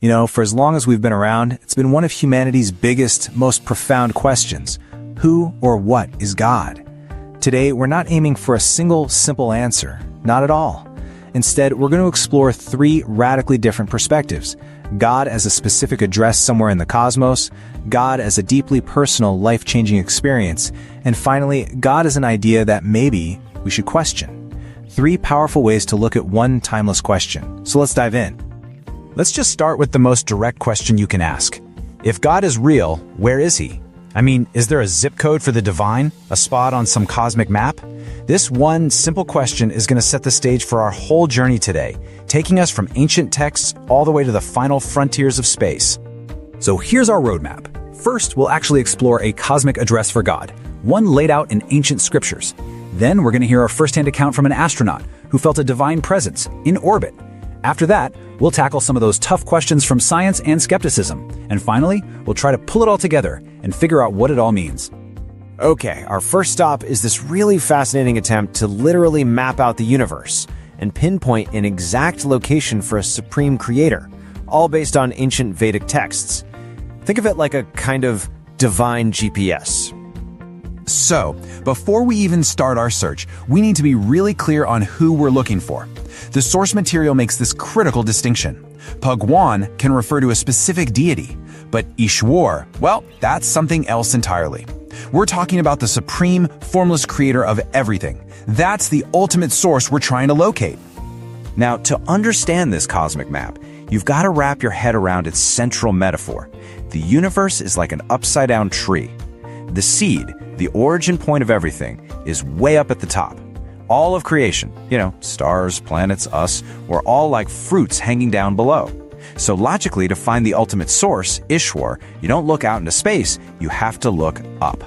For as long as we've been around, it's been one of humanity's biggest, most profound questions. Who or what is God? Today, we're not aiming for a single, simple answer. Not at all. Instead, we're going to explore three radically different perspectives. God as a specific address somewhere in the cosmos, God as a deeply personal, life-changing experience, and finally, God as an idea that maybe we should question. Three powerful ways to look at one timeless question. So let's dive in. Let's just start with the most direct question you can ask. If God is real, where is he? Is there a zip code for the divine? A spot on some cosmic map? This one simple question is going to set the stage for our whole journey today, taking us from ancient texts all the way to the final frontiers of space. So here's our roadmap. First, we'll actually explore a cosmic address for God, one laid out in ancient scriptures. Then we're going to hear our first-hand account from an astronaut who felt a divine presence in orbit. After that, we'll tackle some of those tough questions from science and skepticism. And finally, we'll try to pull it all together and figure out what it all means. Okay, our first stop is this really fascinating attempt to literally map out the universe and pinpoint an exact location for a supreme creator, all based on ancient Vedic texts. Think of it like a kind of divine GPS. So, before we even start our search, we need to be really clear on who we're looking for. The source material makes this critical distinction. Bhagwan can refer to a specific deity, but Ishwar, well, that's something else entirely. We're talking about the supreme, formless creator of everything. That's the ultimate source we're trying to locate. Now, to understand this cosmic map, you've got to wrap your head around its central metaphor. The universe is like an upside-down tree. The seed, the origin point of everything, is way up at the top. All of creation, stars, planets, us, we're all like fruits hanging down below. So logically, to find the ultimate source, Ishwar, you don't look out into space, you have to look up.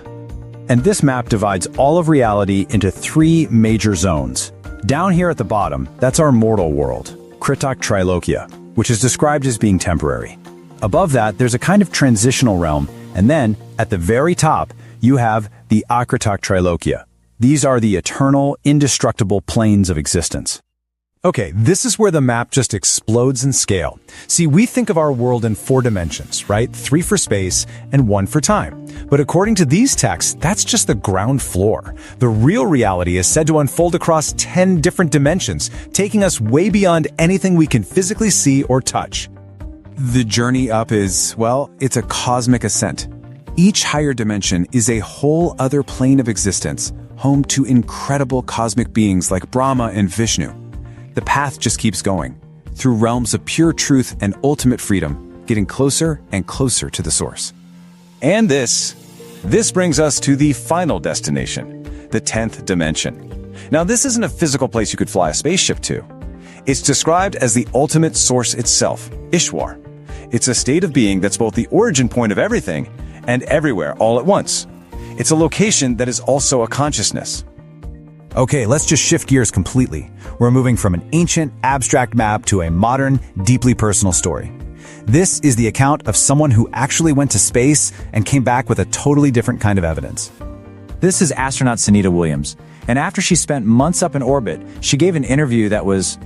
And this map divides all of reality into three major zones. Down here at the bottom, that's our mortal world, Kritak Trilokya, which is described as being temporary. Above that, there's a kind of transitional realm, and then, at the very top, you have the Akritak Trilokya. These are the eternal, indestructible planes of existence. Okay, this is where the map just explodes in scale. See, we think of our world in 4 dimensions, right? 3 for space and 1 for time. But according to these texts, that's just the ground floor. The real reality is said to unfold across 10 different dimensions, taking us way beyond anything we can physically see or touch. The journey up is, it's a cosmic ascent. Each higher dimension is a whole other plane of existence, home to incredible cosmic beings like Brahma and Vishnu. The path just keeps going, through realms of pure truth and ultimate freedom, getting closer and closer to the source. And this brings us to the final destination, the 10th dimension. Now, this isn't a physical place you could fly a spaceship to. It's described as the ultimate source itself, Ishwar. It's a state of being that's both the origin point of everything and everywhere all at once. It's a location that is also a consciousness. Okay, let's just shift gears completely. We're moving from an ancient, abstract map to a modern, deeply personal story. This is the account of someone who actually went to space and came back with a totally different kind of evidence. This is astronaut Sunita Williams, and after she spent months up in orbit, she gave an interview that was,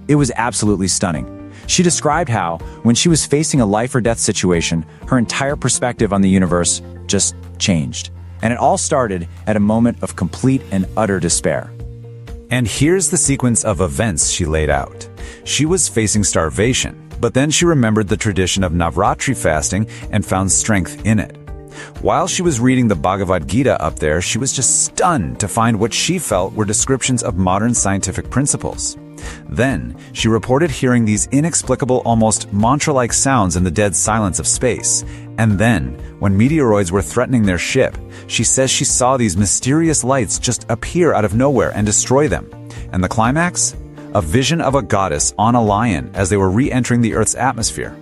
it was absolutely stunning. She described how, when she was facing a life or death situation, her entire perspective on the universe just changed. And it all started at a moment of complete and utter despair. And here's the sequence of events she laid out. She was facing starvation, but then she remembered the tradition of Navratri fasting and found strength in it. While she was reading the Bhagavad Gita up there, she was just stunned to find what she felt were descriptions of modern scientific principles. Then, she reported hearing these inexplicable, almost mantra-like sounds in the dead silence of space. And then, when meteoroids were threatening their ship, she says she saw these mysterious lights just appear out of nowhere and destroy them. And the climax? A vision of a goddess on a lion as they were re-entering the Earth's atmosphere.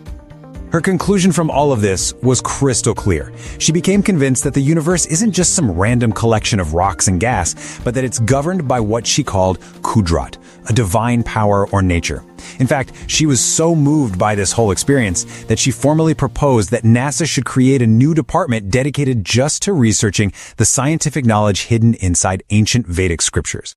Her conclusion from all of this was crystal clear. She became convinced that the universe isn't just some random collection of rocks and gas, but that it's governed by what she called Kudrat, a divine power or nature. In fact, she was so moved by this whole experience that she formally proposed that NASA should create a new department dedicated just to researching the scientific knowledge hidden inside ancient Vedic scriptures.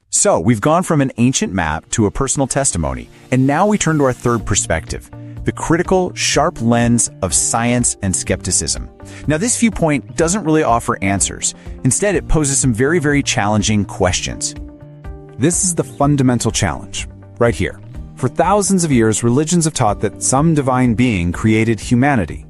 So, we've gone from an ancient map to a personal testimony, and now we turn to our third perspective, the critical, sharp lens of science and skepticism. Now, this viewpoint doesn't really offer answers. Instead, it poses some very, very challenging questions. This is the fundamental challenge, right here. For thousands of years, religions have taught that some divine being created humanity.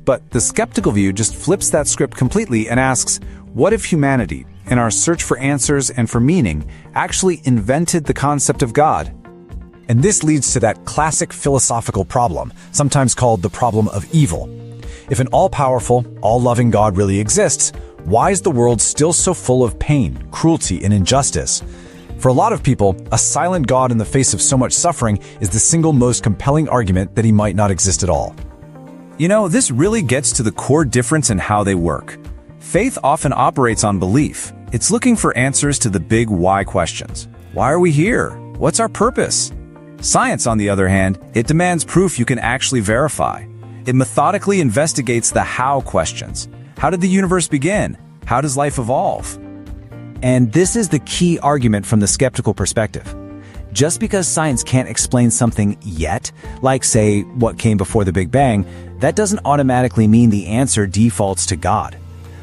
But the skeptical view just flips that script completely and asks, what if humanity, in our search for answers and for meaning, actually invented the concept of God? And this leads to that classic philosophical problem, sometimes called the problem of evil. If an all-powerful, all-loving God really exists, why is the world still so full of pain, cruelty, and injustice? For a lot of people, a silent God in the face of so much suffering is the single most compelling argument that he might not exist at all. You know, this really gets to the core difference in how they work. Faith often operates on belief. It's looking for answers to the big why questions. Why are we here? What's our purpose? Science, on the other hand, it demands proof you can actually verify. It methodically investigates the how questions. How did the universe begin? How does life evolve? And this is the key argument from the skeptical perspective. Just because science can't explain something yet, like, say, what came before the Big Bang, that doesn't automatically mean the answer defaults to God.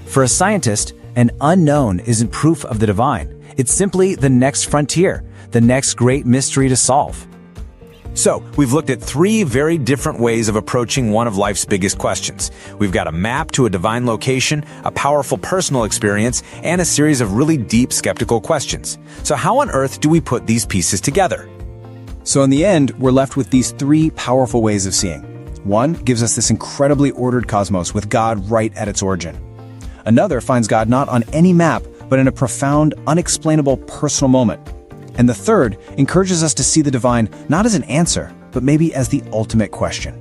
For a scientist, an unknown isn't proof of the divine. It's simply the next frontier, the next great mystery to solve. So, we've looked at three very different ways of approaching one of life's biggest questions. We've got a map to a divine location, a powerful personal experience, and a series of really deep skeptical questions. So how on earth do we put these pieces together? So in the end, we're left with these three powerful ways of seeing. One gives us this incredibly ordered cosmos with God right at its origin. Another finds God not on any map, but in a profound, unexplainable personal moment. And the third encourages us to see the divine not as an answer, but maybe as the ultimate question.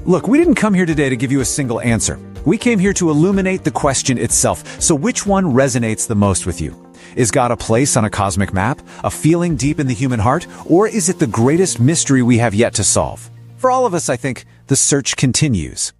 Look, we didn't come here today to give you a single answer. We came here to illuminate the question itself. So which one resonates the most with you? Is God a place on a cosmic map, a feeling deep in the human heart, or is it the greatest mystery we have yet to solve? For all of us, I think, the search continues.